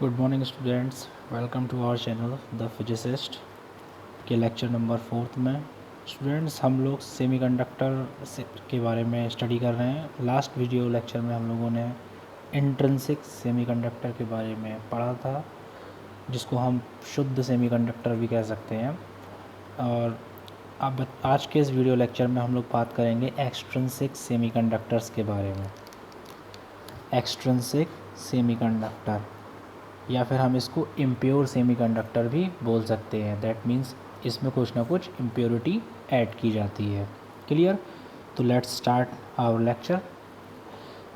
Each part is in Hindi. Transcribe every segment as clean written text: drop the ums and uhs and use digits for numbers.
Good morning students, welcome to our channel the physicist के लेक्चर नंबर 4 में। स्टूडेंट्स, हम लोग सेमीकंडक्टर के बारे में स्टडी कर रहे हैं। लास्ट वीडियो लेक्चर में हम लोगों ने इंट्रिंसिक सेमीकंडक्टर के बारे में पढ़ा था, जिसको हम शुद्ध सेमीकंडक्टर भी कह सकते हैं। और अब आज के इस वीडियो लेक्चर में हम लोग बात करेंगे एक्सट्रिंसिक सेमीकंडक्टर्स के बारे में। एक्सट्रिंसिक सेमीकंडक्टर, या फिर हम इसको इम्प्योर सेमीकंडक्टर भी बोल सकते हैं। दैट मीन्स इसमें कुछ ना कुछ इम्प्योरिटी ऐड की जाती है। क्लियर? तो लेट्स स्टार्ट आवर लेक्चर।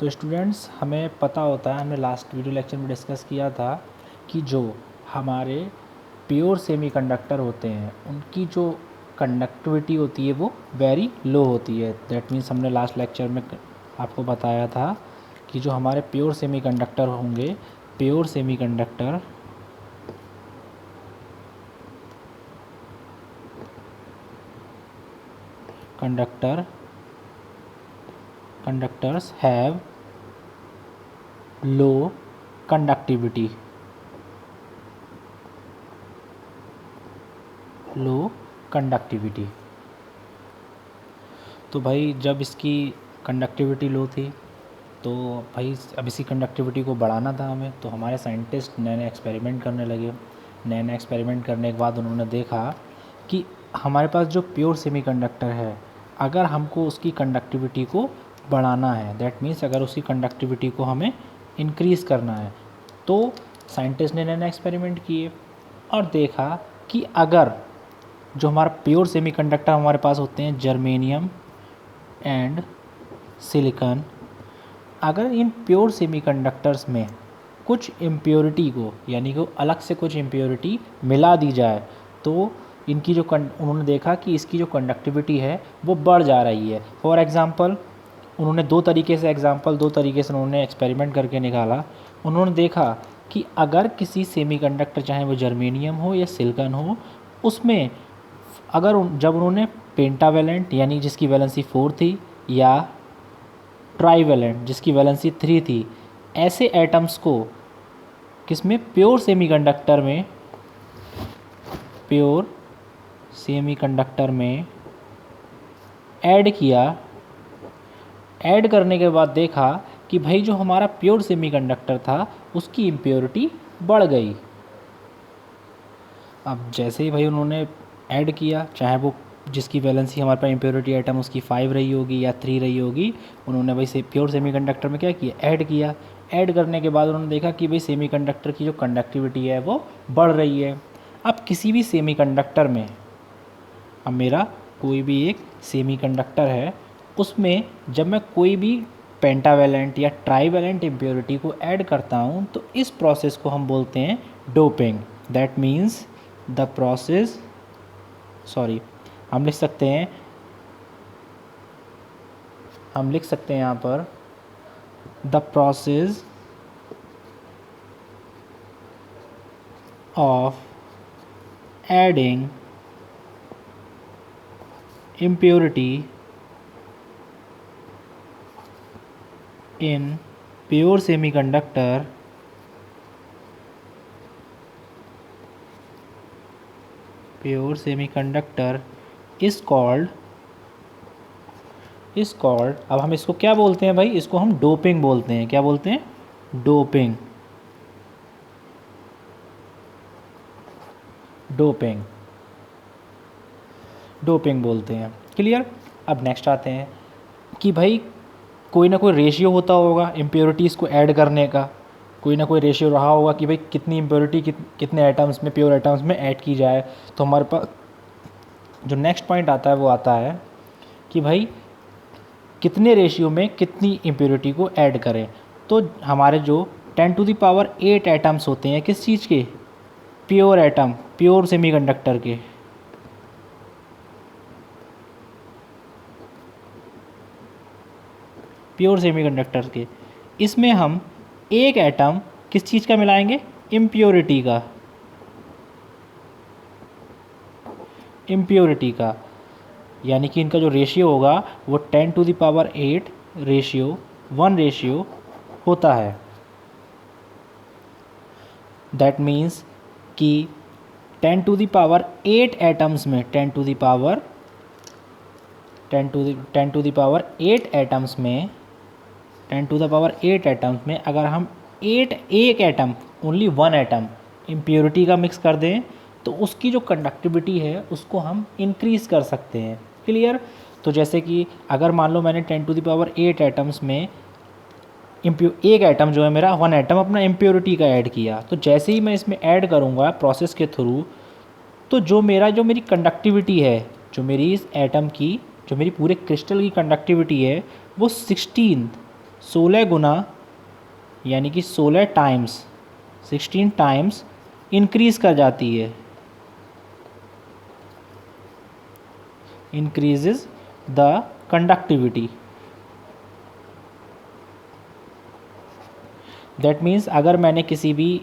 तो स्टूडेंट्स, हमें पता होता है, हमने लास्ट वीडियो लेक्चर में डिस्कस किया था कि जो हमारे प्योर सेमीकंडक्टर होते हैं उनकी जो कंडक्टिविटी होती है वो वेरी लो होती है। दैट मीन्स हमने लास्ट लेक्चर में आपको बताया था कि जो हमारे प्योर सेमीकंडक्टर होंगे, pure semiconductor conductors have low conductivity. तो भाई जब इसकी कंडक्टिविटी लो थी तो भाई अब इसी कंडक्टिविटी को बढ़ाना था हमें। तो हमारे साइंटिस्ट नए नए एक्सपेरिमेंट करने लगे। नए नए एक्सपेरिमेंट करने के बाद उन्होंने देखा कि हमारे पास जो प्योर सेमीकंडक्टर है, अगर हमको उसकी कंडक्टिविटी को बढ़ाना है, दैट मीन्स अगर उसकी कंडक्टिविटी को हमें इंक्रीज़ करना है, तो साइंटिस्ट ने नए नए एक्सपेरिमेंट किए और देखा कि अगर जो हमारा प्योर सेमीकंडक्टर हमारे पास होते हैं, जर्मेनियम एंड सिलिकॉन, अगर इन प्योर सेमीकंडक्टर्स में कुछ इम्प्योरिटी को, यानी कि अलग से कुछ इम्प्योरिटी मिला दी जाए, तो इनकी जो उन्होंने देखा कि इसकी जो कंडक्टिविटी है वो बढ़ जा रही है। फॉर एग्ज़ाम्पल, उन्होंने दो तरीके से उन्होंने एक्सपेरिमेंट करके निकाला। उन्होंने देखा कि अगर किसी सेमीकंडक्टर, चाहे वो जर्मेनियम हो या सिलिकॉन हो, उसमें अगर जब उन्होंने पेंटावेलेंट यानी जिसकी वैलेंसी 4 थी, या ट्राईवेलेंट जिसकी वैलेंसी 3 थी, ऐसे एटम्स को किसमें, प्योर सेमीकंडक्टर में ऐड किया। ऐड करने के बाद देखा कि भाई जो हमारा प्योर सेमीकंडक्टर था उसकी इम्प्योरिटी बढ़ गई। अब जैसे ही भाई उन्होंने ऐड किया, चाहे वो जिसकी वैलेंसी हमारे पास इम्प्योरिटी आइटम उसकी 5 रही होगी या 3 रही होगी, उन्होंने भाई से प्योर सेमीकंडक्टर में क्या किया, ऐड किया। ऐड करने के बाद उन्होंने देखा कि भाई सेमीकंडक्टर की जो कंडक्टिविटी है वो बढ़ रही है। अब किसी भी सेमीकंडक्टर में, अब मेरा कोई भी एक सेमीकंडक्टर है, उसमें जब मैं कोई भी पेंटावेलेंट या ट्राईवेलेंट इम्प्योरिटी को ऐड करता हूँ, तो इस प्रोसेस को हम बोलते हैं doping. That means the process, हम लिख सकते हैं यहाँ पर the process of adding impurity in pure semiconductor is called, अब हम इसको क्या बोलते हैं भाई, इसको हम डोपिंग बोलते हैं। क्या बोलते हैं? डोपिंग बोलते हैं। क्लियर? अब नेक्स्ट आते हैं कि भाई कोई ना कोई रेशियो होता होगा इम्प्योरिटीज़ को ऐड करने का, कोई ना कोई रेशियो रहा होगा कि भाई कितनी इम्प्योरिटी कितने आइटम्स में, प्योर आइटम्स में ऐड की जाए। तो हमारे पास जो नेक्स्ट पॉइंट आता है वो आता है कि भाई कितने रेशियो में कितनी इम्प्योरिटी को ऐड करें। तो हमारे जो 10⁸ एटम्स होते हैं, किस चीज़ के? प्योर एटम, प्योर सेमीकंडक्टर के। प्योर सेमीकंडक्टर के, इसमें हम एक एटम किस चीज़ का मिलाएंगे? इम्प्योरिटी का। यानी कि इनका जो रेशियो होगा वो 10⁸ रेशियो 1 रेशियो होता है। दैट मीन्स कि 10 टू द पावर 8 एटम्स में 10 टू द पावर 8 एटम्स में 10 टू द पावर 8 एटम्स में अगर हम एक atom, only one atom impurity का मिक्स कर दें तो उसकी जो कंडक्टिविटी है उसको हम इंक्रीज़ कर सकते हैं। क्लियर? तो जैसे कि अगर मान लो मैंने 10 टू द पावर 8 एटम्स में एक एटम जो है मेरा, वन एटम अपना इम्प्योरिटी का ऐड किया, तो जैसे ही मैं इसमें ऐड करूँगा प्रोसेस के थ्रू, तो जो मेरी कंडक्टिविटी है, जो मेरी इस एटम की, जो मेरी पूरे क्रिस्टल की कंडक्टिविटी है, वो 16 गुना, यानी कि 16 टाइम्स इंक्रीज़ कर जाती है, increases the conductivity. That means अगर मैंने किसी भी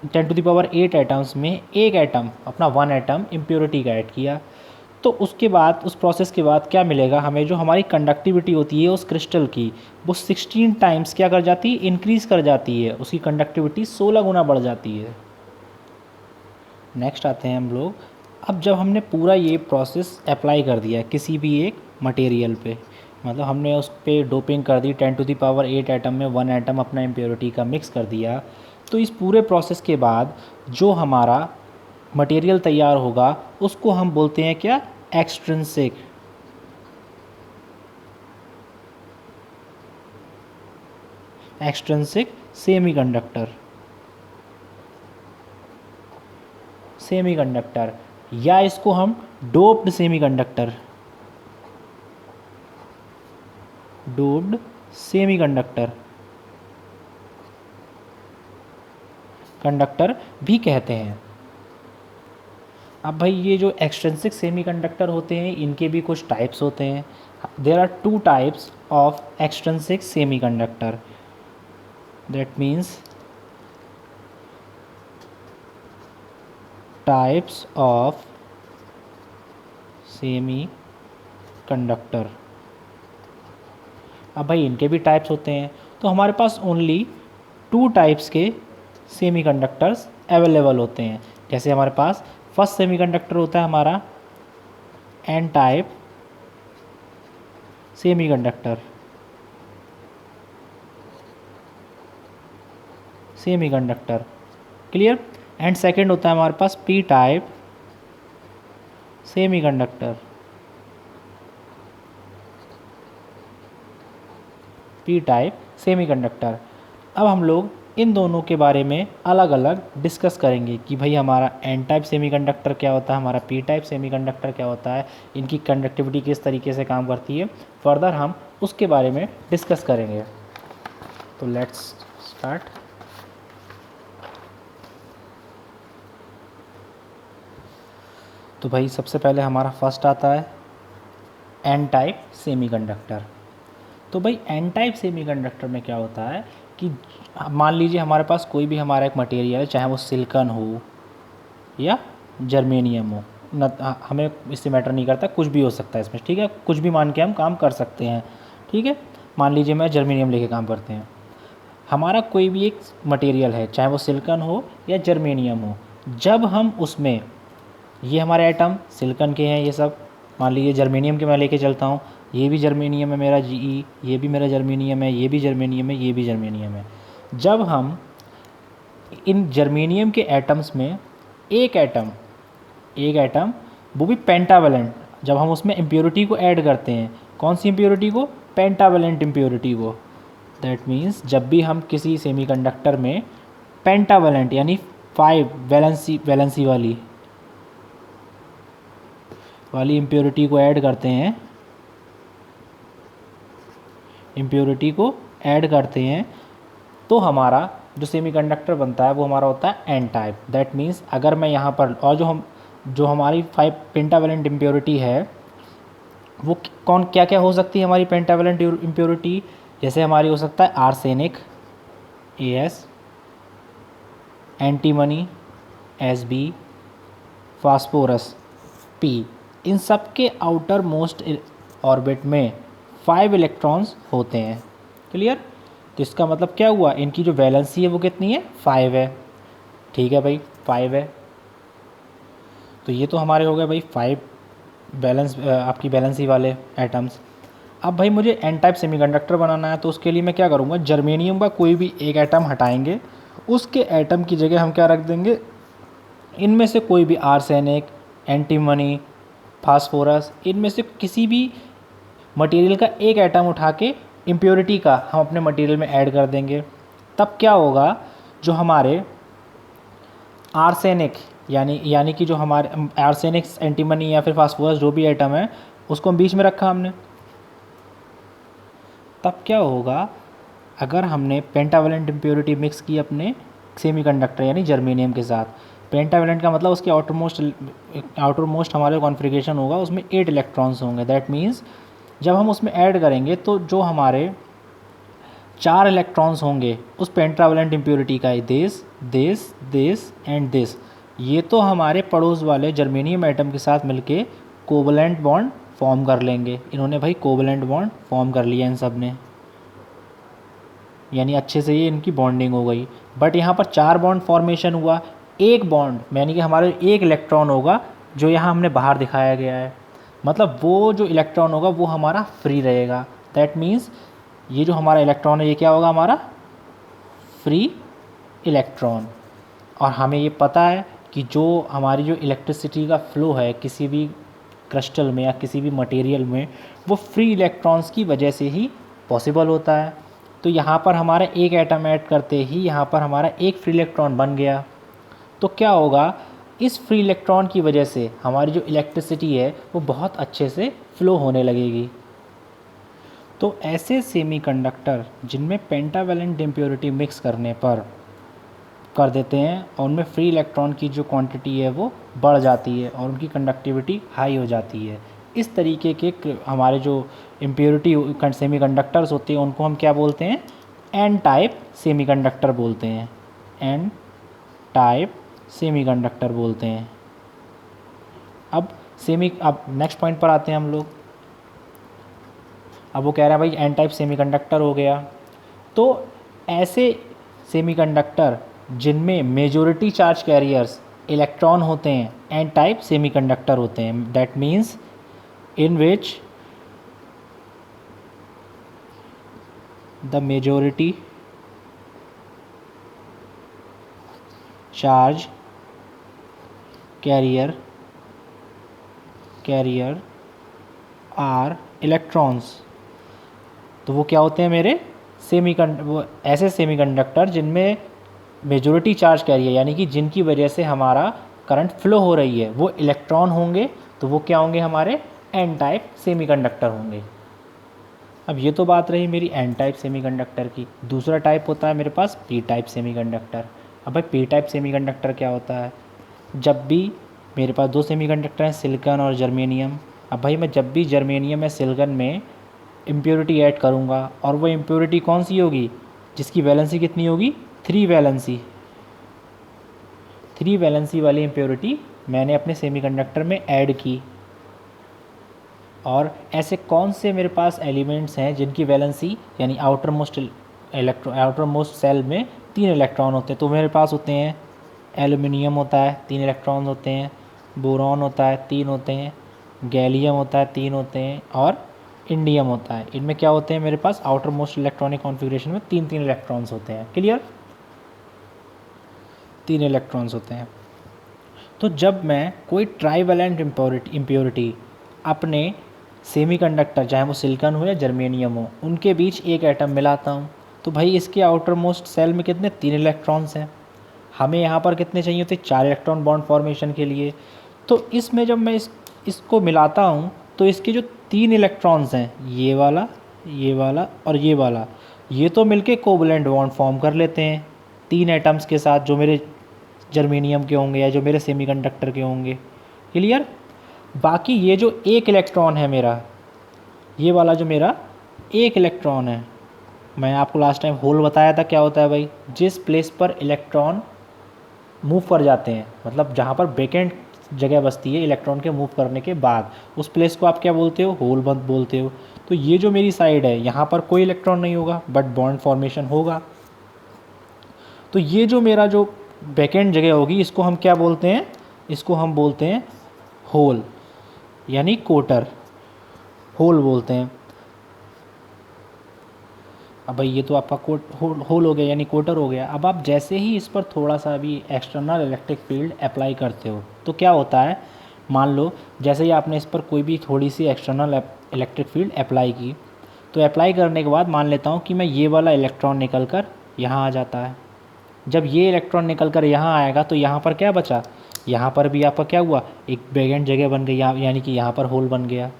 10 टू द पावर 8 एटम्स में एक एटम, अपना वन एटम इम्प्योरिटी का ऐड किया, तो उसके बाद, उस प्रोसेस के बाद क्या मिलेगा हमें, जो हमारी कंडक्टिविटी होती है उस क्रिस्टल की, वो 16 टाइम्स क्या कर जाती है, इंक्रीज़ कर जाती है, उसकी कंडक्टिविटी 16 गुना बढ़ जाती है। नेक्स्ट आते हैं हम लोग, अब जब हमने पूरा ये प्रोसेस अप्लाई कर दिया किसी भी एक मटेरियल पे, मतलब हमने उस पर डोपिंग कर दी, 10 टू द पावर 8 एटम में वन एटम अपना इम्प्योरिटी का मिक्स कर दिया, तो इस पूरे प्रोसेस के बाद जो हमारा मटेरियल तैयार होगा उसको हम बोलते हैं क्या, एक्सट्रिंसिक। एक्सट्रिंसिक सेमीकंडक्टर, या इसको हम डोप्ड सेमीकंडक्टर भी कहते हैं। अब भाई ये जो एक्सट्रिंसिक सेमीकंडक्टर होते हैं इनके भी कुछ टाइप्स होते हैं। There are 2 types of extrinsic semiconductor, that means types of semiconductor. अब भाई इनके भी टाइप्स होते हैं, तो हमारे पास ओनली 2 टाइप्स के सेमीकंडक्टर्स अवेलेबल होते हैं। जैसे हमारे पास फर्स्ट सेमीकंडक्टर होता है हमारा N type semiconductor, clear? And second होता है हमारे पास पी टाइप सेमीकंडक्टर, अब हम लोग इन दोनों के बारे में अलग अलग डिस्कस करेंगे कि भाई हमारा एन टाइप सेमीकंडक्टर क्या होता है, हमारा पी टाइप सेमीकंडक्टर क्या होता है, इनकी कंडक्टिविटी किस तरीके से काम करती है, फर्दर हम उसके बारे में डिस्कस करेंगे। तो लेट्स स्टार्ट। तो भाई सबसे पहले हमारा फर्स्ट आता है एन टाइप सेमीकंडक्टर। तो भाई एन टाइप सेमीकंडक्टर में क्या होता है कि मान लीजिए हमारे पास कोई भी हमारा एक मटेरियल है, चाहे वो सिलिकॉन हो या जर्मेनियम हो, न हमें इससे मैटर नहीं करता, कुछ भी हो सकता है इसमें, ठीक है, कुछ भी मान के हम काम कर सकते हैं, ठीक है। मान लीजिए मैं जर्मेनियम लेके काम करते हैं, हमारा कोई भी एक मटेरियल है, चाहे वो सिलिकॉन हो या जर्मेनियम हो, जब हम उसमें, ये हमारे एटम सिलिकॉन के हैं, ये सब मान लीजिए जर्मेनियम के मैं लेके चलता हूँ, ये भी जर्मेनियम है मेरा Ge, ये भी मेरा जर्मेनियम है, ये भी जर्मेनियम है, ये भी जर्मेनियम है। जब हम इन जर्मेनियम के एटम्स में एक एटम वो भी पेंटावेलेंट, जब हम उसमें इम्प्योरिटी को ऐड करते हैं, कौन सी इम्प्योरिटी को, पेंटावेलेंट इम्प्योरिटी को, दैट मीन्स जब भी हम किसी सेमीकंडक्टर में पेंटावेलेंट यानी 5 वैलेंसी वाली इम्प्योरिटी को ऐड करते हैं, तो हमारा जो सेमीकंडक्टर बनता है वो हमारा होता है एन टाइप। दैट मीन्स अगर मैं यहाँ पर, और जो हमारी 5 पेंटावेलेंट इम्प्योरिटी है वो क्या क्या हो सकती है हमारी पेंटावेलेंट इम्प्योरिटी, जैसे हमारी हो सकता है arsenic AS, antimony SB, phosphorus P। इन सब के आउटर मोस्ट ऑर्बिट में 5 इलेक्ट्रॉन्स होते हैं, क्लियर? तो इसका मतलब क्या हुआ, इनकी जो वैलेंसी है वो कितनी है, 5 है। ठीक है भाई, 5 है। तो ये तो हमारे हो गए भाई 5 बैलेंस आपकी बैलेंसी वाले एटम्स। अब भाई मुझे एन टाइप सेमीकंडक्टर बनाना है, तो उसके लिए मैं क्या करूँगा, जर्मेनियम का कोई भी एक एटम हटाएंगे, उसके एटम की जगह हम क्या रख देंगे, इनमें से कोई भी आर्सेनिक, एंटीमनी, फास्फोरस, इनमें से किसी भी मटेरियल का एक एटम उठा के इम्प्योरिटी का हम अपने मटेरियल में ऐड कर देंगे। तब क्या होगा, जो हमारे आर्सेनिक यानी कि जो हमारे आर्सेनिक, एंटीमनी या फिर फास्फोरस जो भी एटम है, उसको हम बीच में रखा हमने। तब क्या होगा, अगर हमने पेंटावेलेंट इम्प्योरिटी मिक्स की अपने सेमीकंडक्टर यानी जर्मेनियम के साथ, पेंटावेलेंट का मतलब उसके आउटरमोस्ट हमारे कॉन्फ़िगरेशन होगा, उसमें 8 इलेक्ट्रॉन्स होंगे। दैट मीन्स जब हम उसमें ऐड करेंगे तो जो हमारे 4 इलेक्ट्रॉन्स होंगे उस पेंटावेलेंट इम्प्योरिटी का, दिस एंड दिस, ये तो हमारे पड़ोस वाले जर्मेनियम एटम के साथ मिलके कोवलेंट बॉन्ड फॉर्म कर लेंगे। इन्होंने भाई कोवलेंट बॉन्ड फॉर्म कर लिया इन सब ने, यानी अच्छे से ये इनकी बॉन्डिंग हो गई। बट यहाँ पर 4 बॉन्ड फॉर्मेशन हुआ, एक बॉन्ड यानी कि हमारे एक इलेक्ट्रॉन होगा जो यहाँ हमने बाहर दिखाया गया है, मतलब वो जो इलेक्ट्रॉन होगा वो हमारा फ्री रहेगा। दैट मीन्स ये जो हमारा इलेक्ट्रॉन है ये क्या होगा, हमारा फ्री इलेक्ट्रॉन। और हमें ये पता है कि जो हमारी जो इलेक्ट्रिसिटी का फ्लो है किसी भी क्रिस्टल में या किसी भी मटेरियल में, वो फ्री इलेक्ट्रॉन्स की वजह से ही पॉसिबल होता है। तो यहाँ पर हमारा एक एटम ऐड करते ही यहाँ पर हमारा एक फ्री इलेक्ट्रॉन बन गया। तो क्या होगा, इस फ्री इलेक्ट्रॉन की वजह से हमारी जो इलेक्ट्रिसिटी है वो बहुत अच्छे से फ्लो होने लगेगी। तो ऐसे सेमीकंडक्टर जिनमें पेंटावेलेंट इम्प्योरिटी मिक्स करने पर कर देते हैं और उनमें फ्री इलेक्ट्रॉन की जो क्वांटिटी है वो बढ़ जाती है और उनकी कंडक्टिविटी हाई हो जाती है। इस तरीके के हमारे जो इम्प्योरिटी सेमीकंडक्टर्स होते हैं उनको हम क्या बोलते हैं, एन टाइप सेमीकंडक्टर बोलते हैं, एन टाइप सेमीकंडक्टर बोलते हैं। अब नेक्स्ट पॉइंट पर आते हैं हम लोग। अब वो कह रहा है भाई एन टाइप सेमीकंडक्टर हो गया, तो ऐसे सेमीकंडक्टर जिनमें मेजॉरिटी चार्ज कैरियर्स इलेक्ट्रॉन होते हैं एन टाइप सेमीकंडक्टर होते हैं। That means in which the majority charge carrier are electrons. तो वो क्या होते हैं मेरे वो ऐसे सेमीकंडक्टर जिनमें मेजॉरिटी चार्ज कैरियर यानी कि जिनकी वजह से हमारा करंट फ्लो हो रही है वो इलेक्ट्रॉन होंगे, तो वो क्या होंगे, हमारे एन टाइप सेमीकंडक्टर होंगे। अब ये तो बात रही मेरी एन टाइप सेमीकंडक्टर की। दूसरा टाइप होता है मेरे पास पी टाइप सेमीकंडक्टर। अब भाई पी टाइप सेमीकंडक्टर क्या होता है, जब भी मेरे पास 2 सेमीकंडक्टर हैं, सिलिकॉन और जर्मेनियम। अब भाई मैं जब भी जर्मेनियम या सिलिकॉन में इम्प्योरिटी ऐड करूँगा और वो इम्प्योरिटी कौन सी होगी, जिसकी वैलेंसी कितनी होगी, 3 वैलेंसी वाली इम्प्योरिटी मैंने अपने सेमीकंडक्टर में ऐड की। और ऐसे कौन से मेरे पास एलिमेंट्स हैं जिनकी वैलेंसी यानी आउटरमोस्ट सेल में 3 इलेक्ट्रॉन होते हैं। तो मेरे पास होते हैं एल्युमिनियम होता है 3 इलेक्ट्रॉन होते हैं, बोरॉन होता है 3 होते हैं, गैलियम होता है 3 होते हैं, और इंडियम होता है। इनमें क्या होते हैं मेरे पास आउटर मोस्ट इलेक्ट्रॉनिक कॉन्फ़िगरेशन में 3 इलेक्ट्रॉन्स होते हैं। क्लियर, 3 इलेक्ट्रॉन्स होते हैं। तो जब मैं कोई ट्राईवैलेंट इम्प्योरिटी अपने सेमीकंडक्टर, चाहे वो सिलिकॉन हो या जर्मेनियम हो, उनके बीच एक एटम मिलाता हूँ, तो भाई इसके आउटर मोस्ट सेल में कितने 3 इलेक्ट्रॉन्स हैं। हमें यहाँ पर कितने चाहिए होते, 4 इलेक्ट्रॉन बॉन्ड फॉर्मेशन के लिए। तो इसमें जब मैं इसको मिलाता हूँ तो इसके जो 3 इलेक्ट्रॉन्स हैं, ये वाला और ये वाला, ये तो मिलके कोवलेंट बॉन्ड फॉर्म कर लेते हैं 3 एटम्स के साथ जो मेरे जर्मेनियम के होंगे या जो मेरे सेमीकंडक्टर के होंगे। क्लियर। बाकी ये जो एक इलेक्ट्रॉन है मेरा, ये वाला जो मेरा एक इलेक्ट्रॉन है, मैं आपको लास्ट टाइम होल बताया था क्या होता है भाई, जिस प्लेस पर इलेक्ट्रॉन मूव कर जाते हैं, मतलब जहाँ पर वेकेंट जगह बचती है इलेक्ट्रॉन के मूव करने के बाद, उस प्लेस को आप क्या बोलते हो, होल बोलते हो। तो ये जो मेरी साइड है यहाँ पर कोई इलेक्ट्रॉन नहीं होगा बट बॉन्ड फॉर्मेशन होगा। तो ये जो मेरा जो वैकेंट जगह होगी इसको हम क्या बोलते हैं, इसको हम बोलते हैं होल, यानी कोटर, होल बोलते हैं। अब भाई ये तो आपका होल हो गया यानी कोटर हो गया। अब आप जैसे ही इस पर थोड़ा सा भी एक्सटर्नल इलेक्ट्रिक फील्ड अप्लाई करते हो तो क्या होता है, मान लो जैसे ही आपने इस पर कोई भी थोड़ी सी एक्सटर्नल इलेक्ट्रिक फील्ड अप्लाई की, तो अप्लाई करने के बाद मान लेता हूँ कि मैं ये वाला इलेक्ट्रॉन निकल कर यहाँ आ जाता है। जब ये इलेक्ट्रॉन निकल कर यहाँ आएगा तो यहाँ पर क्या बचा, यहाँ पर भी आपका क्या हुआ, एक वैकेंट जगह बन गई, यानी कि यहाँ पर होल बन गया।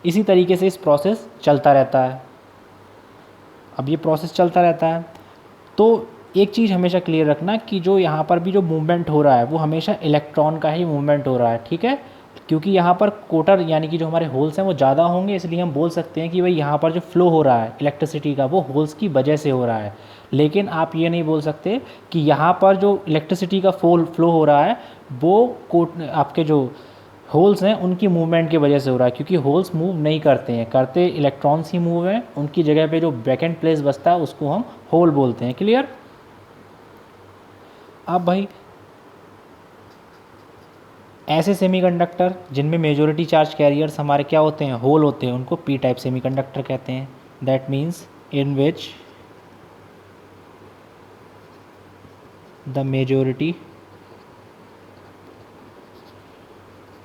इसी तरीके से इस प्रोसेस चलता रहता है। अब ये प्रोसेस चलता रहता है तो एक चीज़ हमेशा क्लियर रखना कि जो यहाँ पर भी जो मूवमेंट हो रहा है वो हमेशा इलेक्ट्रॉन का ही मूवमेंट हो रहा है, ठीक है। क्योंकि यहाँ पर कोटर यानी कि जो हमारे होल्स हैं वो ज़्यादा होंगे, इसलिए हम बोल सकते हैं कि भाई यहाँ पर जो फ्लो हो रहा है इलेक्ट्रिसिटी का वो होल्स की वजह से हो रहा है। लेकिन आप ये नहीं बोल सकते कि यहाँ पर जो इलेक्ट्रिसिटी का फ्लो हो रहा है वो आपके जो होल्स हैं उनकी मूवमेंट की वजह से हो रहा है, क्योंकि होल्स मूव नहीं करते हैं, करते इलेक्ट्रॉन्स ही मूव हैं। उनकी जगह पे जो वैकेंट प्लेस बचता है उसको हम होल बोलते हैं। क्लियर। अब भाई ऐसे सेमीकंडक्टर जिनमें मेजॉरिटी चार्ज कैरियर्स हमारे क्या होते हैं, होल होते हैं, उनको पी टाइप सेमीकंडक्टर कहते हैं। That means in which the majority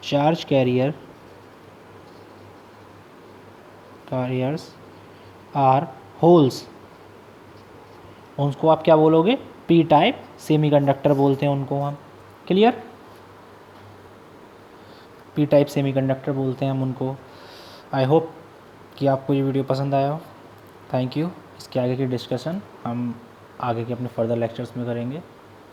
charge carriers are holes, उनको आप क्या बोलोगे, पी टाइप सेमीकंडक्टर बोलते हैं उनको हम। क्लियर। पी टाइप सेमीकंडक्टर बोलते हैं हम उनको। आई होप कि आपको ये वीडियो पसंद आया हो। Thank you. इसके आगे की डिस्कशन हम आगे के अपने फर्दर लेक्चर्स में करेंगे।